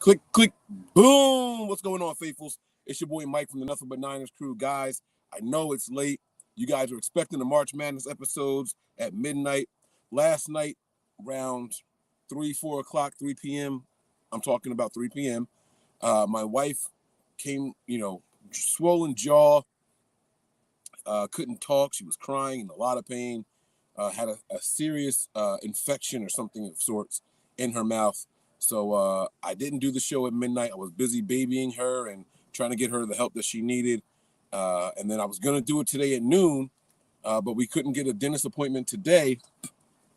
Click, click, boom. What's going on, faithfuls? It's your boy Mike from the Nothing But Niners crew. Guys, I know it's late. You guys are expecting the March Madness episodes at midnight. Last night, around 4 o'clock, 3 p.m., I'm talking about 3 p.m., my wife came, swollen jaw, couldn't talk. She was crying in a lot of pain, had a serious infection or something of sorts in her mouth. So I didn't do the show at midnight. I was busy babying her and trying to get her the help that she needed. And then I was going to do it today at noon, but we couldn't get a dentist appointment today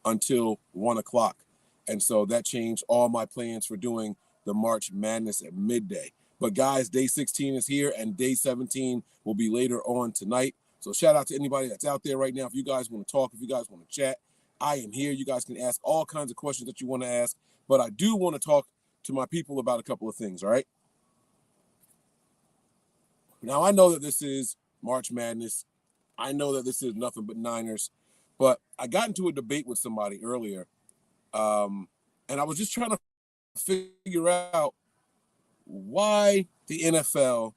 until 1 o'clock. And so that changed all my plans for doing the March Madness at midday. But guys, day 16 is here and day 17 will be later on tonight. So shout out to anybody that's out there right now. If you guys want to talk, if you guys want to chat, I am here. You guys can ask all kinds of questions that you want to ask. But I do want to talk to my people about a couple of things, all right? Now, I know that this is March Madness. I know that this is Nothing But Niners. But I got into a debate with somebody earlier, and I was just trying to figure out why the NFL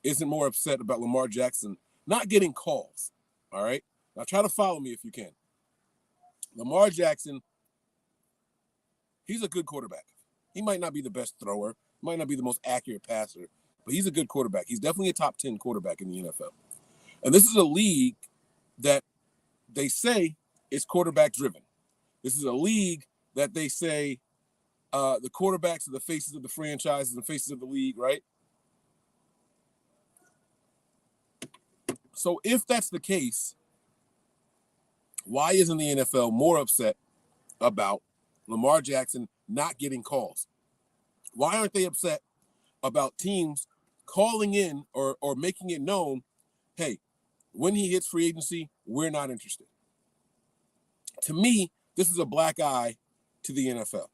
isn't more upset about Lamar Jackson not getting calls, all right? Now, try to follow me if you can. Lamar Jackson, he's a good quarterback. He might not be the best thrower, might not be the most accurate passer, but he's a good quarterback. He's definitely a top 10 quarterback in the NFL. And this is a league that they say is quarterback driven. This is a league that they say the quarterbacks are the faces of the franchises and faces of the league, right? So if that's the case, why isn't the NFL more upset about Lamar Jackson not getting calls? Why aren't they upset about teams calling in or making it known, hey, when he hits free agency, we're not interested? To me, this is a black eye to the NFL.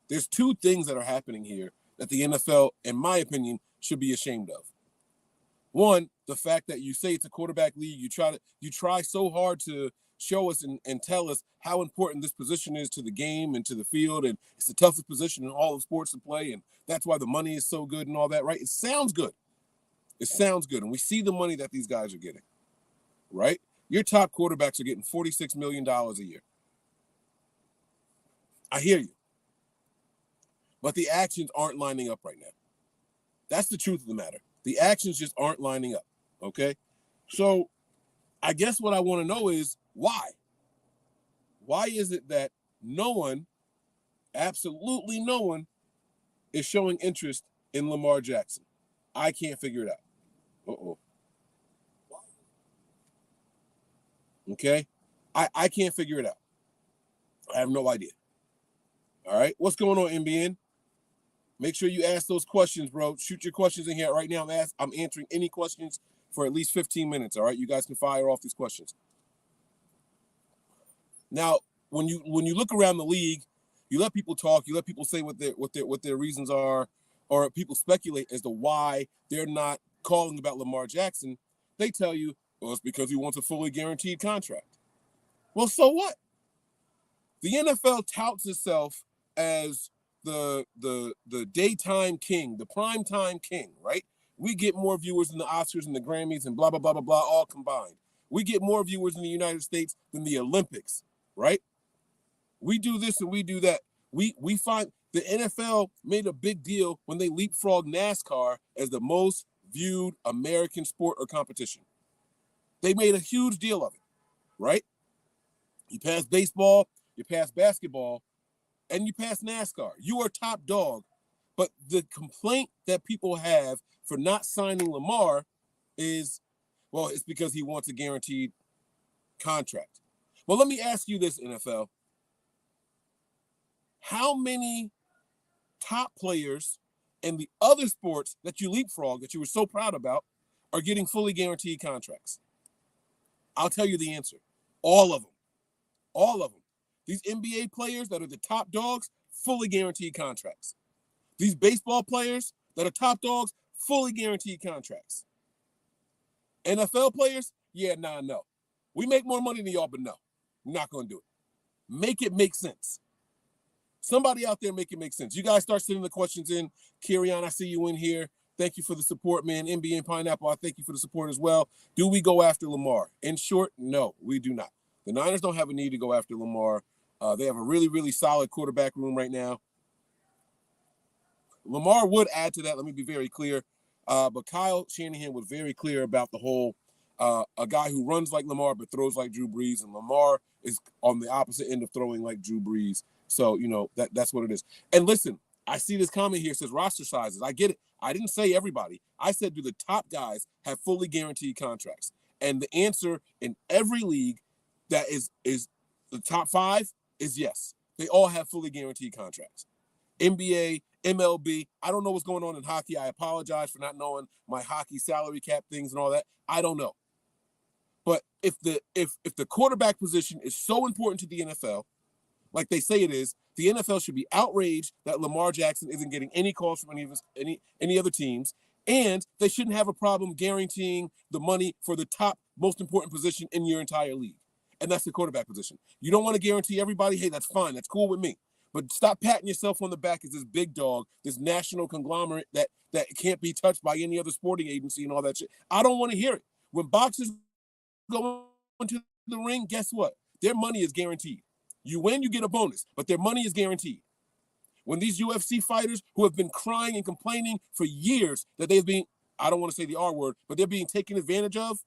There's two things that are happening here that the NFL, in my opinion, should be ashamed of. One, the fact that you say it's a quarterback league, you try so hard to show us and tell us how important this position is to the game and to the field, and it's the toughest position in all of sports to play, and that's why the money is so good and all that, right? It sounds good. It sounds good, and we see the money that these guys are getting, right? Your top quarterbacks are getting $46 million a year. I hear you. But the actions aren't lining up right now. That's the truth of the matter. The actions just aren't lining up, okay? So I guess what I want to know is why? Why is it that no one, absolutely no one, is showing interest in Lamar Jackson? I can't figure it out. Uh-oh. Okay? I can't figure it out. I have no idea. All right? What's going on, NBN? Make sure you ask those questions, bro. Shoot your questions in here right now. I'm answering any questions for at least 15 minutes, all right? You guys can fire off these questions. Now, when you look around the league, you let people talk, you let people say what their reasons are, or people speculate as to why they're not calling about Lamar Jackson. They tell you, well, it's because he wants a fully guaranteed contract. Well, so what? The NFL touts itself as the daytime king, the primetime king, right? We get more viewers than the Oscars and the Grammys and blah, blah, blah, blah, blah, all combined. We get more viewers in the United States than the Olympics, right? We do this and we do that. We find the NFL made a big deal when they leapfrogged NASCAR as the most viewed American sport or competition. They made a huge deal of it, right? You pass baseball, you pass basketball, and you pass NASCAR. You are top dog. But the complaint that people have for not signing Lamar is, well, it's because he wants a guaranteed contract. Well, let me ask you this, NFL. How many top players in the other sports that you leapfrog, that you were so proud about, are getting fully guaranteed contracts? I'll tell you the answer. All of them. All of them. These NBA players that are the top dogs, fully guaranteed contracts. These baseball players that are top dogs, fully guaranteed contracts. NFL players, no. We make more money than y'all, but no. We're not going to do it. Make it make sense. Somebody out there make it make sense. You guys start sending the questions in. Kirion, I see you in here. Thank you for the support, man. NBA and Pineapple, I thank you for the support as well. Do we go after Lamar? In short, no, we do not. The Niners don't have a need to go after Lamar. They have a really, really solid quarterback room right now. Lamar would add to that. Let me be very clear. But Kyle Shanahan was very clear about the whole a guy who runs like Lamar but throws like Drew Brees, and Lamar is on the opposite end of throwing like Drew Brees. So, that's what it is. And listen, I see this comment here. It says roster sizes. I get it. I didn't say everybody. I said, do the top guys have fully guaranteed contracts? And the answer in every league that is the top 5 is yes. They all have fully guaranteed contracts. NBA, MLB. I don't know what's going on in hockey. I apologize for not knowing my hockey salary cap things and all that. I don't know. But if the quarterback position is so important to the NFL, like they say it is, the NFL should be outraged that Lamar Jackson isn't getting any calls from any other teams, and they shouldn't have a problem guaranteeing the money for the top most important position in your entire league, and that's the quarterback position. You don't want to guarantee everybody. Hey, that's fine. That's cool with me. But stop patting yourself on the back as this big dog, this national conglomerate that can't be touched by any other sporting agency and all that shit. I don't want to hear it. When boxers go into the ring, guess what? Their money is guaranteed. You win, you get a bonus, but their money is guaranteed. When these UFC fighters who have been crying and complaining for years that they've been, I don't want to say the R word, but they're being taken advantage of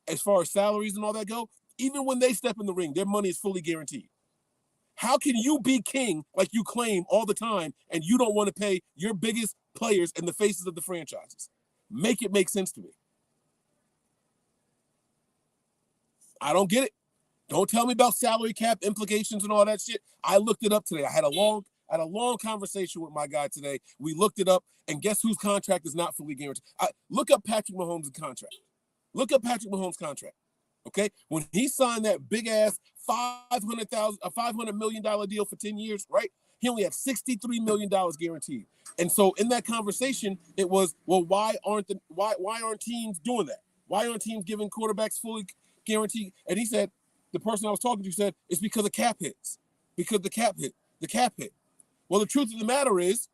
as far as salaries and all that go, even when they step in the ring, their money is fully guaranteed. How can you be king like you claim all the time and you don't want to pay your biggest players and the faces of the franchises? Make it make sense to me. I don't get it. Don't tell me about salary cap implications and all that shit. I looked it up today. I had a long conversation with my guy today. We looked it up, and guess whose contract is not fully guaranteed? Look up Patrick Mahomes' contract. Look up Patrick Mahomes' contract. Okay, when he signed that big ass $500 million deal for 10 years, right? He only had $63 million guaranteed. And so in that conversation, it was, well, why aren't teams doing that? Why aren't teams giving quarterbacks fully guaranteed? And he said, the person I was talking to said, it's because of cap hits. Because the cap hit. Well, the truth of the matter is,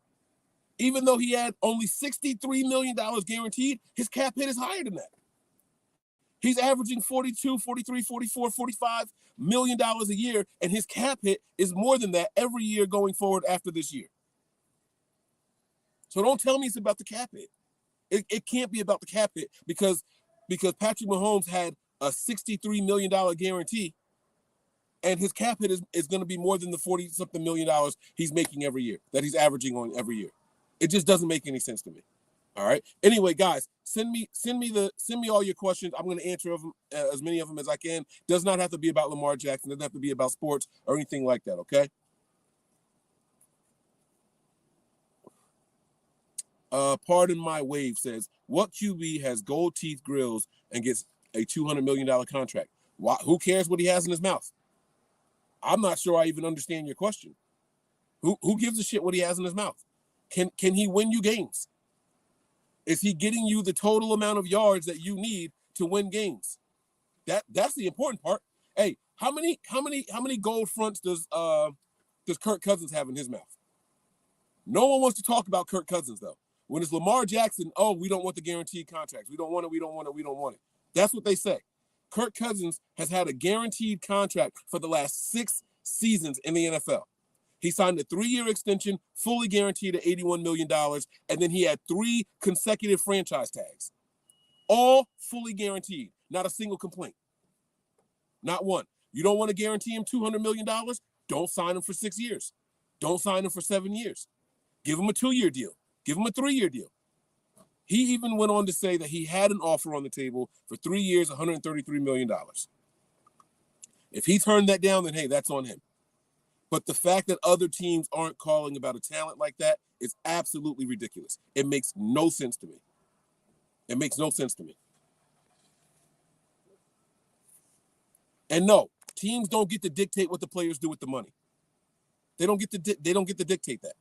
even though he had only $63 million guaranteed, his cap hit is higher than that. He's averaging $42, $43, $44, $45 million a year, and his cap hit is more than that every year going forward after this year. So don't tell me it's about the cap hit. It can't be about the cap hit because Patrick Mahomes had a $63 million guarantee, and his cap hit is going to be more than the $40-something million he's making every year, that he's averaging on every year. It just doesn't make any sense to me. All right. Anyway, guys, send me all your questions. I'm going to answer as many of them as I can. Does not have to be about Lamar Jackson. Doesn't have to be about sports or anything like that. Okay. Pardon my wave says, what QB has gold teeth grills and gets a $200 million contract? Why? Who cares what he has in his mouth? I'm not sure I even understand your question. Who gives a shit what he has in his mouth? Can he win you games? Is he getting you the total amount of yards that you need to win games? That's the important part. Hey, how many gold fronts does Kirk Cousins have in his mouth? No one wants to talk about Kirk Cousins though. When it's Lamar Jackson, oh, we don't want the guaranteed contracts. We don't want it. That's what they say. Kirk Cousins has had a guaranteed contract for the last 6 seasons in the NFL. He signed a 3-year extension, fully guaranteed at $81 million, and then he had 3 consecutive franchise tags. All fully guaranteed. Not a single complaint. Not one. You don't want to guarantee him $200 million? Don't sign him for 6 years. Don't sign him for 7 years. Give him a 2-year deal. Give him a 3-year deal. He even went on to say that he had an offer on the table for 3 years, $133 million. If he turned that down, then hey, that's on him. But the fact that other teams aren't calling about a talent like that is absolutely ridiculous. It makes no sense to me. It makes no sense to me. And no, teams don't get to dictate what the players do with the money. They don't get to dictate that.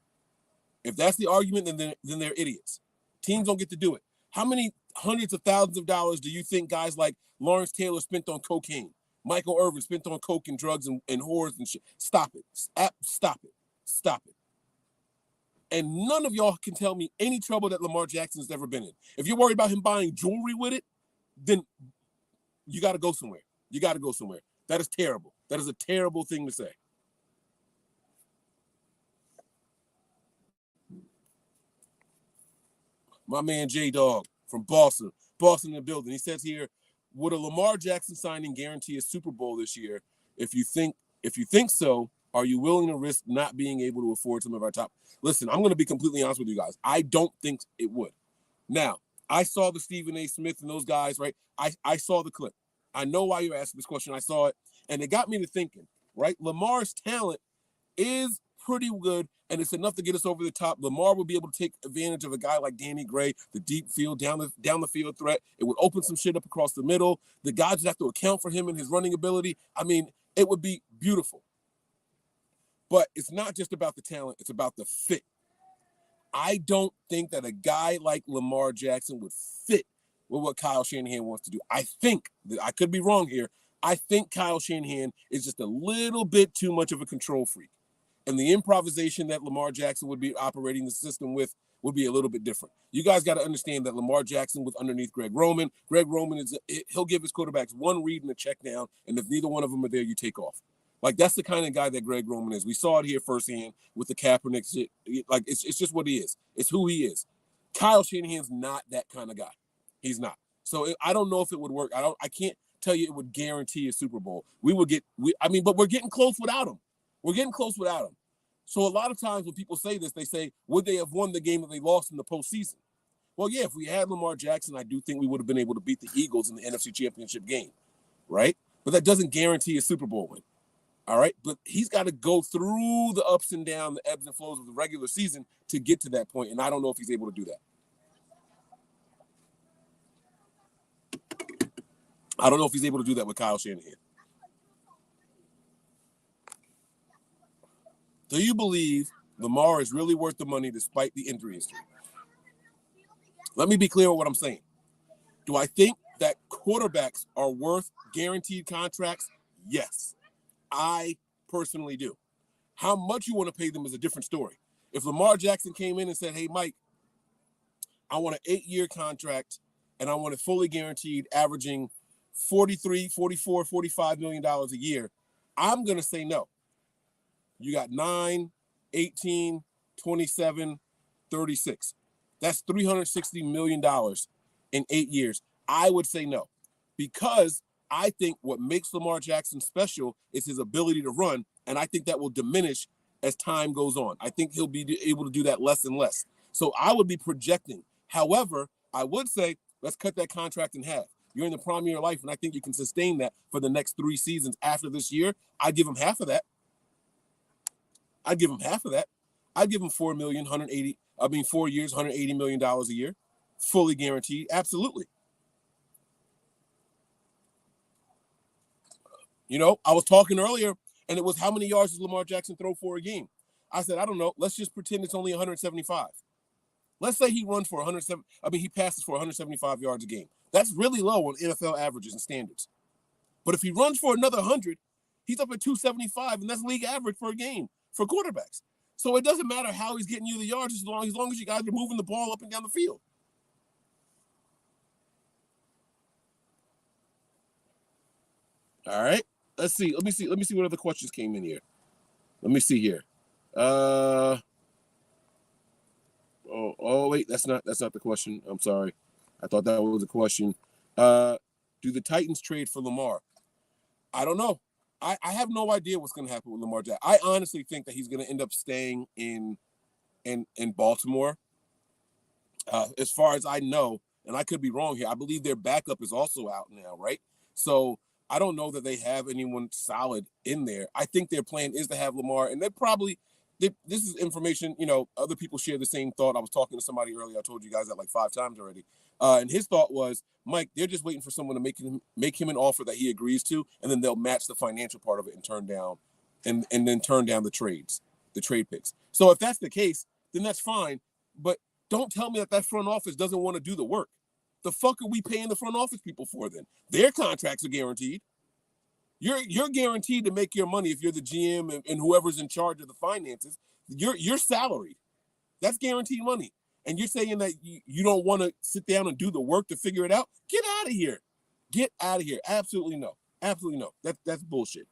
If that's the argument, then they're idiots. Teams don't get to do it. How many hundreds of thousands of dollars do you think guys like Lawrence Taylor spent on cocaine? Michael Irvin spent on coke and drugs and whores and shit. Stop it. Stop it. Stop it. And none of y'all can tell me any trouble that Lamar Jackson's ever been in. If you're worried about him buying jewelry with it, then you got to go somewhere. You got to go somewhere. That is terrible. That is a terrible thing to say. My man J-Dog from Boston in the building. He says here, would a Lamar Jackson signing guarantee a Super Bowl this year? If you think so, are you willing to risk not being able to afford some of our top? Listen, I'm going to be completely honest with you guys. I don't think it would. Now, I saw the Stephen A. Smith and those guys, right? I saw the clip. I know why you're asking this question. I saw it, and it got me to thinking, right? Lamar's talent is pretty good, and it's enough to get us over the top. Lamar would be able to take advantage of a guy like Danny Gray, the deep field, down the field threat. It would open some shit up across the middle. The guys would have to account for him and his running ability. I mean, it would be beautiful. But it's not just about the talent, it's about the fit. I don't think that a guy like Lamar Jackson would fit with what Kyle Shanahan wants to do. I think that I could be wrong here. I think Kyle Shanahan is just a little bit too much of a control freak. And the improvisation that Lamar Jackson would be operating the system with would be a little bit different. You guys got to understand that Lamar Jackson was underneath Greg Roman. Greg Roman he'll give his quarterbacks one read and a check down, and if neither one of them are there, you take off. Like, that's the kind of guy that Greg Roman is. We saw it here firsthand with the Kaepernick shit. Like, it's just what he is. It's who he is. Kyle Shanahan's not that kind of guy. He's not. So I don't know if it would work. I can't tell you it would guarantee a Super Bowl. But we're getting close without him. We're getting close without him. So a lot of times when people say this, they say, would they have won the game that they lost in the postseason? Well, yeah, if we had Lamar Jackson, I do think we would have been able to beat the Eagles in the NFC Championship game, right? But that doesn't guarantee a Super Bowl win. All right, but he's got to go through the ups and downs, the ebbs and flows of the regular season to get to that point, and I don't know if he's able to do that. I don't know if he's able to do that with Kyle Shanahan. Do you believe Lamar is really worth the money despite the injury history? Let me be clear with what I'm saying. Do I think that quarterbacks are worth guaranteed contracts? Yes. I personally do. How much you want to pay them is a different story. If Lamar Jackson came in and said, hey, Mike, I want an 8-year contract and I want it fully guaranteed, averaging $43, $44, $45 million a year, I'm going to say no. You got 9, 18, 27, 36. That's $360 million in 8 years. I would say no, because I think what makes Lamar Jackson special is his ability to run, and I think that will diminish as time goes on. I think he'll be able to do that less and less. So I would be projecting. However, I would say, let's cut that contract in half. You're in the prime of your life, and I think you can sustain that for the next 3 seasons after this year. I'd give him half of that. I'd give him 4 million, 4 years, $180 million a year, fully guaranteed. Absolutely. You know, I was talking earlier, and it was how many yards does Lamar Jackson throw for a game? I said, I don't know. Let's just pretend it's only 175. Let's say he runs for he passes for 175 yards a game. That's really low on NFL averages and standards. But if he runs for another 100, he's up at 275, and that's league average for a game for quarterbacks. So it doesn't matter how he's getting you the yards as long as you guys are moving the ball up and down the field. All right. Let's see. Let me see what other questions came in here. Let me see here. Wait, that's not the question. I'm sorry. I thought that was a question. Do the Titans trade for Lamar? I don't know. I have no idea what's going to happen with Lamar Jackson. I honestly think that he's going to end up staying in Baltimore. As far as I know, and I could be wrong here, I believe their backup is also out now, right? So I don't know that they have anyone solid in there. I think their plan is to have Lamar, and this is information, other people share the same thought. I was talking to somebody earlier. I told you guys that like 5 times already. And his thought was, Mike, they're just waiting for someone to make him an offer that he agrees to, and then they'll match the financial part of it and turn down the trade picks. So if that's the case, then that's fine. But don't tell me that front office doesn't want to do the work. The fuck are we paying the front office people for then? Their contracts are guaranteed. You're guaranteed to make your money if you're the GM and whoever's in charge of the finances. You're salaried. That's guaranteed money. And you're saying that you don't want to sit down and do the work to figure it out? Get out of here. Get out of here. Absolutely no. Absolutely no. That's bullshit.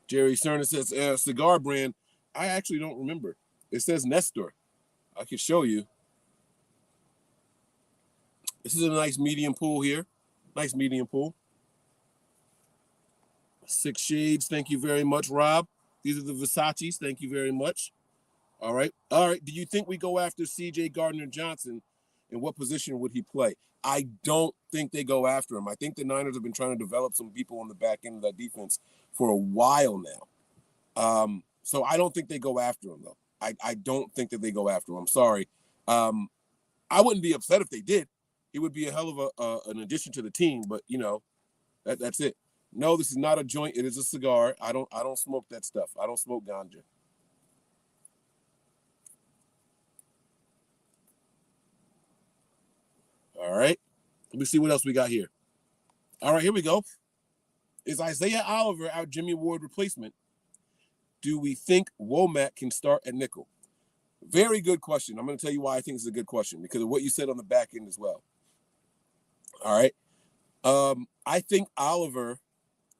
Jerry Cerner says cigar brand. I actually don't remember. It says Nestor. I can show you. This is a nice medium pool here. Nice medium pool. 6 shades. Thank you very much, Rob. These are the Versace's. Thank you very much. All right. All right. Do you think we go after C.J. Gardner-Johnson? And what position would he play? I don't think they go after him. I think the Niners have been trying to develop some people on the back end of that defense for a while now. So I don't think they go after him, though. I don't think that they go after him. I'm sorry. I wouldn't be upset if they did. He would be a hell of an addition to the team, but that's it. No, this is not a joint. It is a cigar. I don't smoke that stuff. I don't smoke ganja. All right. Let me see what else we got here. All right, here we go. Is Isaiah Oliver our Jimmy Ward replacement? Do we think Womack can start at nickel? Very good question. I'm going to tell you why I think it's a good question, because of what you said on the back end as well. All right. I think Oliver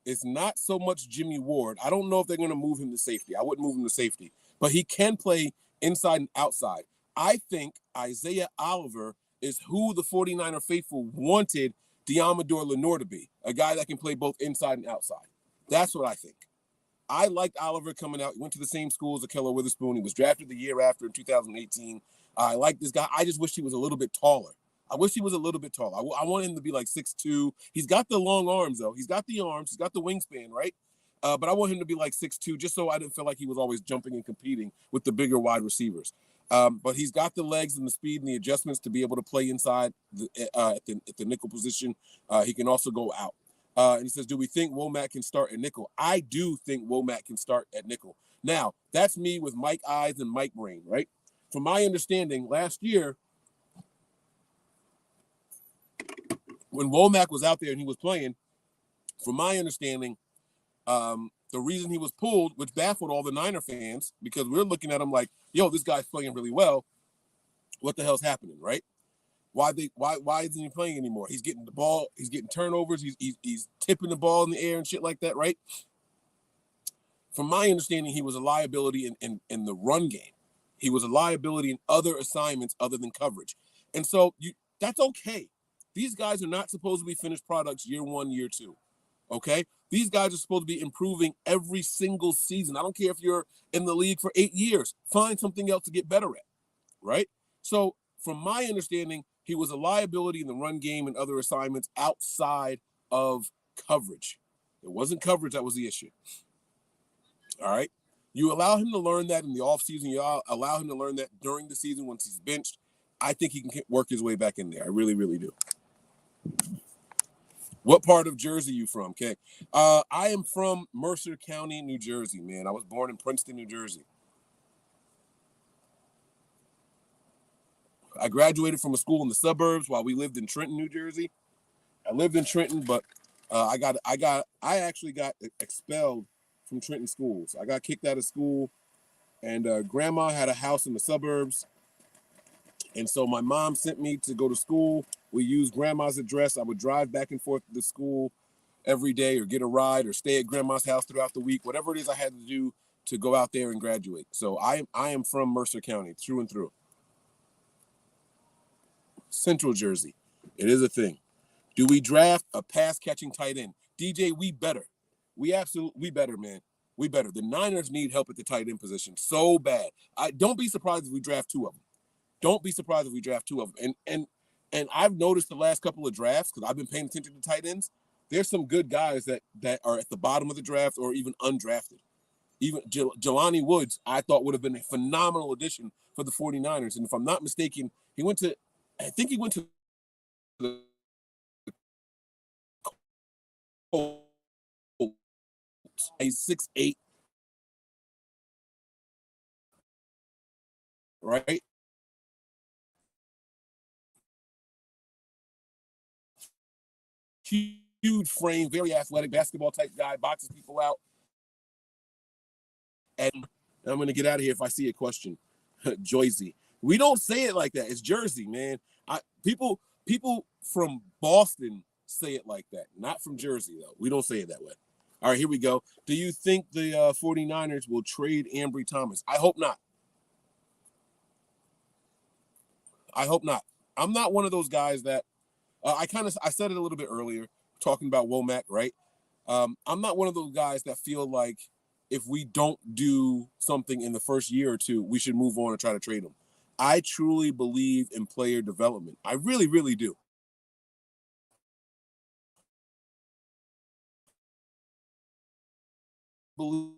is not so much Jimmy Ward. I don't know if they're going to move him to safety. I wouldn't move him to safety, but he can play inside and outside. I think Isaiah Oliver is who the 49er faithful wanted Diamador Lenore to be, a guy that can play both inside and outside. That's what I think. I liked Oliver coming out. He went to the same school as Akello Witherspoon. He was drafted the year after in 2018. I like this guy. I just wish he was a little bit taller. I wish he was a little bit taller. I want him to be like 6'2". He's got the long arms, though. He's got the arms. He's got the wingspan, right? But I want him to be like 6'2", just so I didn't feel like he was always jumping and competing with the bigger wide receivers. But he's got the legs and the speed and the adjustments to be able to play inside at the nickel position. He can also go out. And he says, do we think Womack can start at nickel? I do think Womack can start at nickel. Now, that's me with Mike Eyes and Mike Brain, right? From my understanding, last year, when Womack was out there and he was playing, from my understanding, the reason he was pulled, which baffled all the Niner fans, because we're looking at him like, yo, this guy's playing really well. What the hell's happening, right? Why isn't he playing anymore? He's getting the ball, he's getting turnovers, he's tipping the ball in the air and shit like that, right? From my understanding, he was a liability in the run game. He was a liability in other assignments other than coverage. And so that's okay. These guys are not supposed to be finished products year 1, year 2. Okay? These guys are supposed to be improving every single season. I don't care if you're in the league for 8 years. Find something else to get better at, right? So from my understanding, he was a liability in the run game and other assignments outside of coverage. It wasn't coverage that was the issue. All right? You allow him to learn that in the offseason. You allow him to learn that during the season once he's benched. I think he can work his way back in there. I really, really do. What part of Jersey you from, Kay? I am from Mercer County, New Jersey, man. I was born in Princeton, New Jersey. I graduated from a school in the suburbs while we lived in Trenton, New Jersey. I lived in Trenton, but I actually got expelled from Trenton schools. I got kicked out of school, and grandma had a house in the suburbs. And so my mom sent me to go to school. We used grandma's address. I would drive back and forth to school every day or get a ride or stay at grandma's house throughout the week, whatever it is I had to do to go out there and graduate. So I am from Mercer County, through and through. Central Jersey. It is a thing. Do we draft a pass-catching tight end? DJ, we better. We better, man. We better. The Niners need help at the tight end position so bad. Don't be surprised if we draft 2 of them. Don't be surprised if we draft 2 of them. And I've noticed the last couple of drafts, because I've been paying attention to tight ends, there's some good guys that are at the bottom of the draft or even undrafted. Even Jelani Woods, I thought would have been a phenomenal addition for the 49ers. And if I'm not mistaken, I think he went to the Colts. He's 6'8", right? huge frame, very athletic, basketball type guy, boxes people out. And I'm going to get out of here if I see a question. Jersey. We don't say it like that. It's Jersey, man. People from Boston say it like that. Not from Jersey, though. We don't say it that way. All right, here we go. Do you think the 49ers will trade Ambry Thomas? I hope not. I hope not. I'm not one of those guys that I said it a little bit earlier, talking about Womack, right? I'm not one of those guys that feel like if we don't do something in the first year or two, we should move on and try to trade him. I truly believe in player development. I really, really do. Believe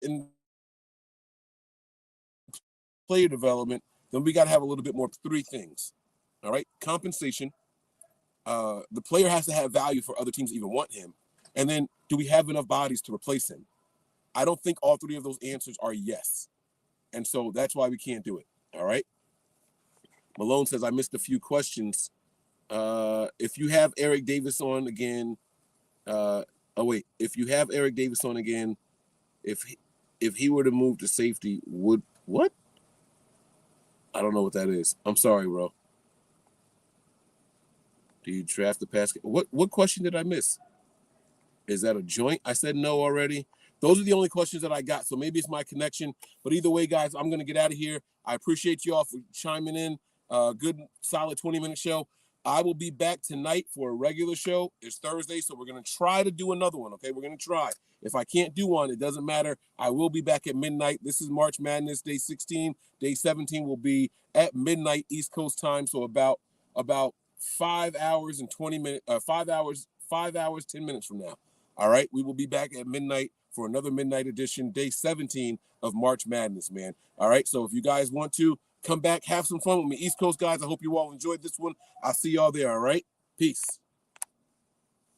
in player development, then we got to have a little bit more. Three things. All right. Compensation. The player has to have value for other teams to even want him. And then do we have enough bodies to replace him? I don't think all three of those answers are yes. And so that's why we can't do it. All right. Malone says, I missed a few questions. If you have Eric Davis on again, if you have Eric Davis on again, if he were to move to safety, would what? I don't know what that is. I'm sorry, bro. Do you draft the pass? What question did I miss? Is that a joint? I said no already. Those are the only questions that I got. So maybe it's my connection. But either way, guys, I'm going to get out of here. I appreciate you all for chiming in. Good, solid 20-minute show. I will be back tonight for a regular show. It's Thursday, so we're going to try to do another one, okay? We're going to try. If I can't do one, it doesn't matter. I will be back at midnight. This is March Madness, day 16. Day 17 will be at midnight East Coast time, so about 5 hours and 20 minutes, 5 hours, 10 minutes from now. All right, we will be back at midnight for another midnight edition, day 17 of March Madness, man. All right, so if you guys want to come back, have some fun with me. East Coast guys, I hope you all enjoyed this one. I'll see y'all there, all right? Peace.